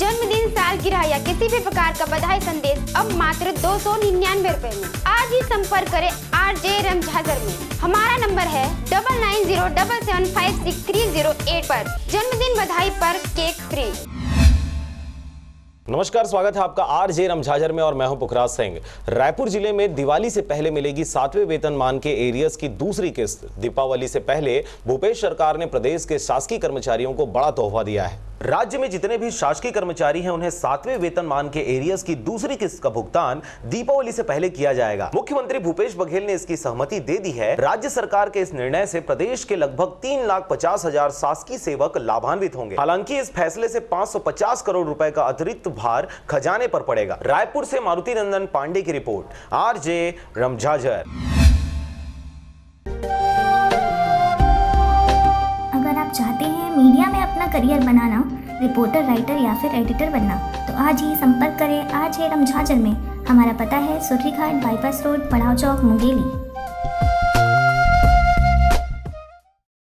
जन्मदिन, सालगिरह या किसी भी प्रकार का बधाई संदेश अब मात्र 299 रुपए में। आज ही संपर्क करें RJ रमझाजर में। हमारा नंबर है 9907756308 पर। जन्मदिन बधाई पर केक फ्री। नमस्कार, स्वागत है आपका RJ रमझाजर में और मैं हूं पुखराज सिंह। रायपुर जिले में दिवाली से पहले मिलेगी 7वें वेतनमान के एरियर्स की दूसरी किस्त। दीपावली से पहले भूपेश सरकार ने प्रदेश के शासकीय कर्मचारियों को बड़ा तोहफा दिया है। राज्य में जितने भी शासकीय कर्मचारी हैं उन्हें 7वें वेतनमान के एरियर्स की दूसरी किस्त का भुगतान दीपावली से पहले किया जाएगा। मुख्यमंत्री भूपेश बघेल ने इसकी सहमति दे दी है। राज्य सरकार के इस निर्णय से प्रदेश के लगभग 3,50,000 शासकीय सेवक लाभान्वित होंगे। हालांकि इस फैसले से 550 करोड़ रुपए का अतिरिक्त भार खजाने पर पड़ेगा। रायपुर से मारुति नंदन पांडे की रिपोर्ट, RJ रमझाजर। अगर आप चाहते हैं मीडिया में अपना करियर बनाना, रिपोर्टर, राइटर या फिर एडिटर बनना, तो आज ही संपर्क करें RJ रमझाजर में। हमारा पता है सुर्रीघाट बाईपास रोड, पड़ाव चौक, मुंगेली।